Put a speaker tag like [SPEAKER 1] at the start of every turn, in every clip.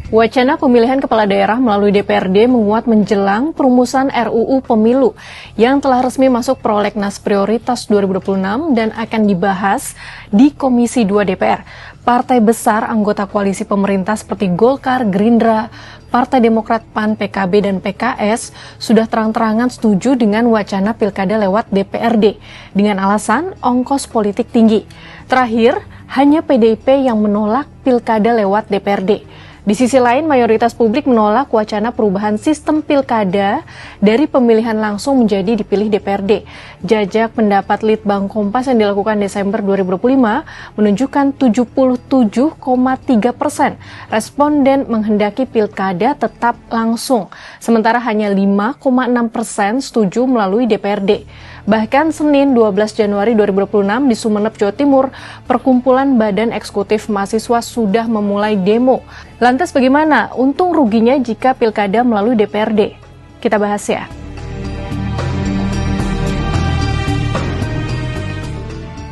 [SPEAKER 1] Wacana pemilihan kepala daerah melalui DPRD menguat menjelang perumusan RUU Pemilu yang telah resmi masuk prolegnas prioritas 2026 dan akan dibahas di Komisi 2 DPR. Partai besar anggota koalisi pemerintah seperti Golkar, Gerindra, Partai Demokrat, PAN, PKB, dan PKS sudah terang-terangan setuju dengan wacana pilkada lewat DPRD dengan alasan ongkos politik tinggi. Terakhir, hanya PDIP yang menolak pilkada lewat DPRD. Di sisi lain, mayoritas publik menolak wacana perubahan sistem pilkada dari pemilihan langsung menjadi dipilih DPRD. Jajak pendapat Litbang Kompas yang dilakukan Desember 2025 menunjukkan 77,3% responden menghendaki pilkada tetap langsung, sementara hanya 5,6% setuju melalui DPRD. Bahkan Senin 12 Januari 2026 di Sumeneb, Jawa Timur, Perkumpulan Badan Eksekutif Mahasiswa sudah memulai demo. Lantas bagaimana untung ruginya jika pilkada melalui DPRD? Kita bahas ya.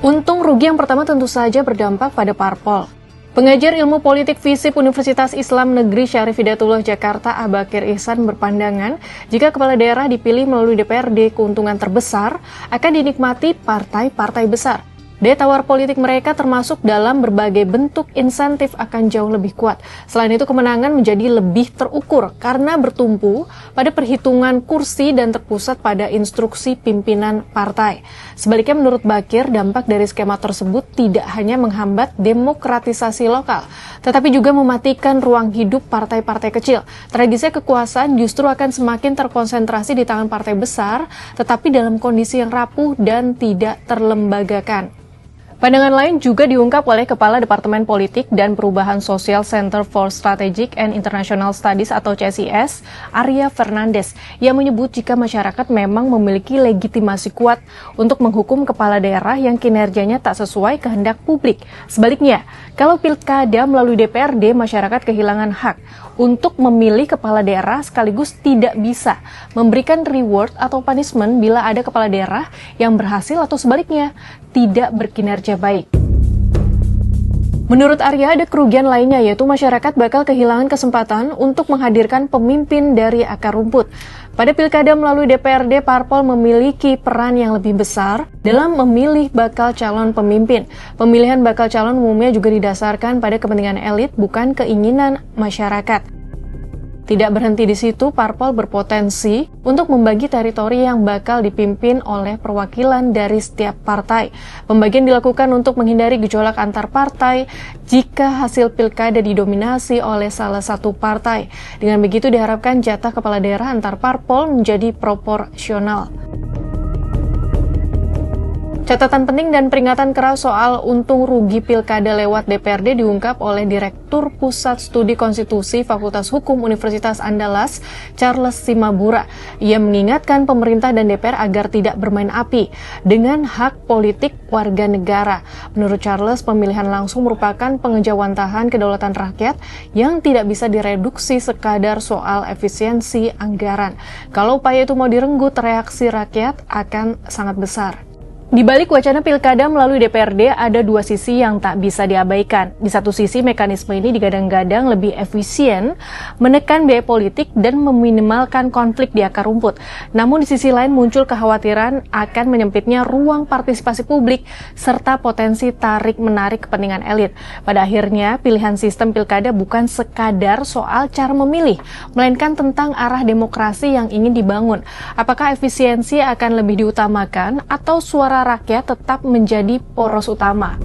[SPEAKER 1] Untung rugi yang pertama tentu saja berdampak pada parpol. Pengajar ilmu politik FISIP Universitas Islam Negeri Syarif Hidayatullah Jakarta, Abakir Ihsan berpandangan jika kepala daerah dipilih melalui DPRD, keuntungan terbesar akan dinikmati partai-partai besar. Daya tawar politik mereka termasuk dalam berbagai bentuk insentif akan jauh lebih kuat. Selain itu, kemenangan menjadi lebih terukur karena bertumpu pada perhitungan kursi dan terpusat pada instruksi pimpinan partai. Sebaliknya, menurut Bakir, dampak dari skema tersebut tidak hanya menghambat demokratisasi lokal, tetapi juga mematikan ruang hidup partai-partai kecil. Tradisi kekuasaan justru akan semakin terkonsentrasi di tangan partai besar, tetapi dalam kondisi yang rapuh dan tidak terlembagakan. Pandangan lain juga diungkap oleh Kepala Departemen Politik dan Perubahan Sosial Center for Strategic and International Studies atau CSIS, Arya Fernandes, yang menyebut jika masyarakat memang memiliki legitimasi kuat untuk menghukum kepala daerah yang kinerjanya tak sesuai kehendak publik. Sebaliknya, kalau pilkada melalui DPRD, masyarakat kehilangan hak untuk memilih kepala daerah sekaligus tidak bisa memberikan reward atau punishment bila ada kepala daerah yang berhasil atau sebaliknya tidak berkinerja baik. Menurut Arya, ada kerugian lainnya, yaitu masyarakat bakal kehilangan kesempatan untuk menghadirkan pemimpin dari akar rumput. Pada pilkada melalui DPRD, parpol memiliki peran yang lebih besar dalam memilih bakal calon pemimpin. Pemilihan bakal calon umumnya juga didasarkan pada kepentingan elit, bukan keinginan masyarakat. Tidak berhenti di situ, parpol berpotensi untuk membagi teritori yang bakal dipimpin oleh perwakilan dari setiap partai. Pembagian dilakukan untuk menghindari gejolak antar partai jika hasil pilkada didominasi oleh salah satu partai. Dengan begitu diharapkan jatah kepala daerah antar parpol menjadi proporsional. Catatan penting dan peringatan keras soal untung rugi pilkada lewat DPRD diungkap oleh Direktur Pusat Studi Konstitusi Fakultas Hukum Universitas Andalas, Charles Simabura. Ia mengingatkan pemerintah dan DPR agar tidak bermain api dengan hak politik warga negara. Menurut Charles, pemilihan langsung merupakan pengejawantahan kedaulatan rakyat yang tidak bisa direduksi sekadar soal efisiensi anggaran. Kalau upaya itu mau direnggut, reaksi rakyat akan sangat besar. Di balik wacana pilkada melalui DPRD, ada dua sisi yang tak bisa diabaikan. Di satu sisi, mekanisme ini digadang-gadang lebih efisien, menekan biaya politik dan meminimalkan konflik di akar rumput. Namun di sisi lain muncul kekhawatiran akan menyempitnya ruang partisipasi publik, serta potensi tarik-menarik kepentingan elit. Pada akhirnya, pilihan sistem pilkada bukan sekadar soal cara memilih, melainkan tentang arah demokrasi yang ingin dibangun. Apakah efisiensi akan lebih diutamakan atau suara rakyat tetap menjadi poros utama?